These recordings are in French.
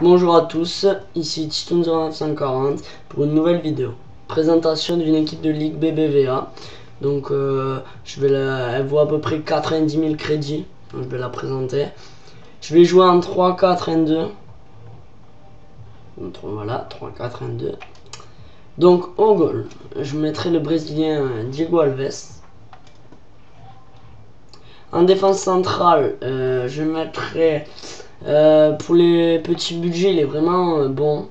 Bonjour à tous, ici Titon0940 pour une nouvelle vidéo. Présentation d'une équipe de Ligue BBVA. Donc elle vaut à peu près 90 000 crédits. Donc, je vais la présenter. Je vais jouer en 3-4-1-2. Voilà, 3-4-1-2. Donc au goal, je mettrai le Brésilien Diego Alves. En défense centrale, je mettrai, pour les petits budgets, il est vraiment bon,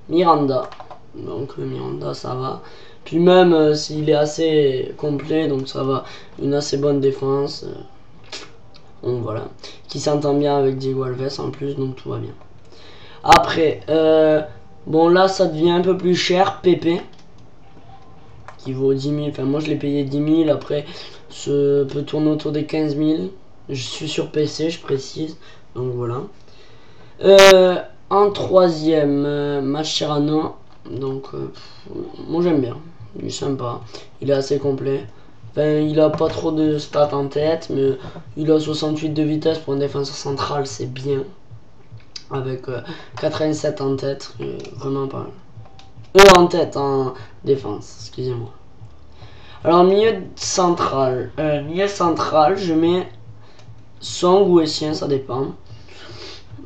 Miranda. Donc Miranda, ça va. Puis même s'il est assez complet, donc ça va. Une assez bonne défense. Donc voilà. Qui s'entend bien avec Diego Alves en plus, donc tout va bien. Après, bon là ça devient un peu plus cher, Pepe. Qui vaut 10 000, enfin moi je l'ai payé 10 000, après ce peut tourner autour des 15 000. Je suis sur PC, je précise, donc voilà. En troisième, Mascherano, donc moi j'aime bien, il est sympa, il est assez complet. Enfin, il a pas trop de stats en tête, mais il a 68 de vitesse pour un défenseur central, c'est bien. Avec 87 en tête, vraiment pas mal. En tête, en défense, excusez-moi. Alors milieu central, je mets Song ou Essien, ça dépend.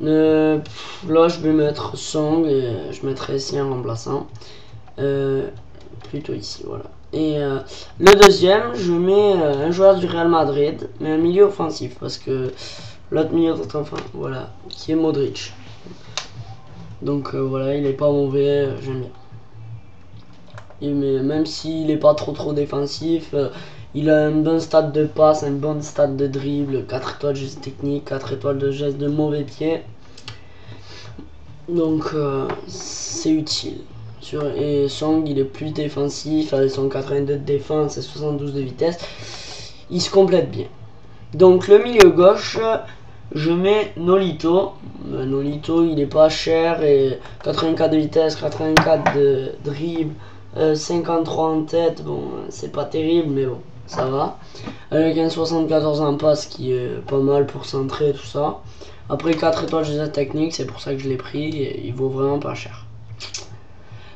Là je vais mettre Song et je mettrai Essien remplaçant. Plutôt ici, voilà. Et le deuxième, je mets un joueur du Real Madrid, mais un milieu offensif, parce que l'autre milieu, enfin voilà, qui est Modric. Donc voilà, il est pas mauvais, j'aime bien. Mais même s'il n'est pas trop défensif, il a un bon stade de passe, un bon stade de dribble, 4 étoiles de geste technique, 4 étoiles de geste de mauvais pied. Donc c'est utile. Et Song il est plus défensif, avec son 82 de défense et 72 de vitesse. Il se complète bien. Donc le milieu gauche, je mets Nolito. Nolito il est pas cher et 84 de vitesse, 84 de dribble. 53 en tête, bon c'est pas terrible mais bon ça va, avec un 74 en passe qui est pas mal pour centrer tout ça. Après 4 étoiles de technique, c'est pour ça que je l'ai pris et il vaut vraiment pas cher.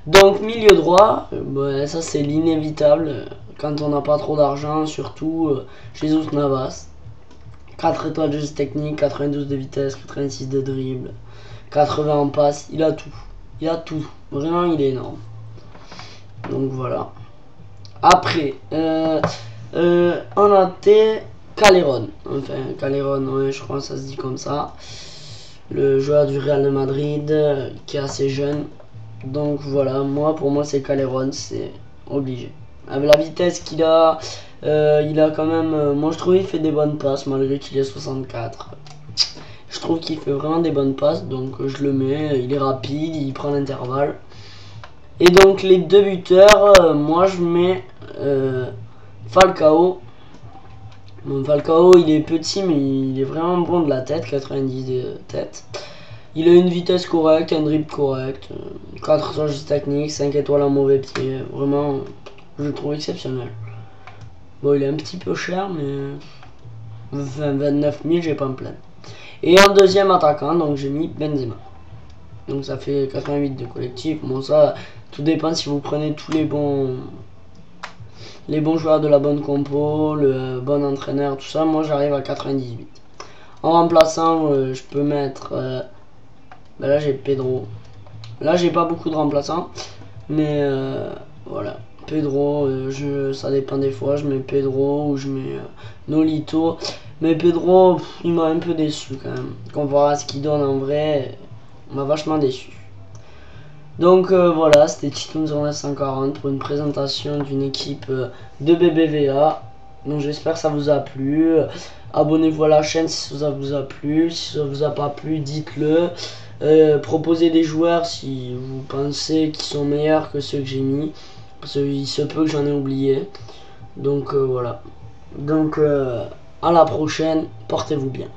Donc milieu droit, ça c'est l'inévitable quand on n'a pas trop d'argent, surtout Jesus Navas. 4 étoiles de technique, 92 de vitesse, 86 de dribble, 80 en passe, il a tout, vraiment il est énorme. Donc voilà. Après, on a Callejon. Enfin, Callejon, ouais, je crois que ça se dit comme ça. Le joueur du Real de Madrid, qui est assez jeune. Donc voilà, pour moi c'est Callejon, c'est obligé. Avec la vitesse qu'il a, il a quand même... moi je trouve qu'il fait des bonnes passes, malgré qu'il est 64. Je trouve qu'il fait vraiment des bonnes passes, donc je le mets. Il est rapide, il prend l'intervalle. Et donc les deux buteurs, moi je mets Falcao. Bon, Falcao il est petit mais il est vraiment bon de la tête, 90 de tête. Il a une vitesse correcte, un dribble correct, 4 étoiles de technique, 5 étoiles en mauvais pied. Vraiment, je le trouve exceptionnel. Bon, il est un petit peu cher mais 29 000, j'ai pas me plaindre. Et en deuxième attaquant, donc j'ai mis Benzema. Donc ça fait 88 de collectif. Bon ça, tout dépend si vous prenez tous les bons joueurs de la bonne compo, le bon entraîneur, tout ça. Moi j'arrive à 98. En remplaçant, je peux mettre... là j'ai Pedro. Là j'ai pas beaucoup de remplaçants. Mais voilà. Pedro, ça dépend des fois. Je mets Pedro ou je mets Nolito. Mais Pedro, il m'a un peu déçu quand même. Comparé à ce qu'il donne en vrai, il m'a vachement déçu. Donc voilà, c'était Titon0940 pour une présentation d'une équipe de BBVA. Donc j'espère que ça vous a plu. Abonnez-vous à la chaîne si ça vous a plu. Si ça vous a pas plu, dites-le. Proposez des joueurs si vous pensez qu'ils sont meilleurs que ceux que j'ai mis. Parce qu'il se peut que j'en ai oublié. Donc voilà. Donc à la prochaine, portez-vous bien.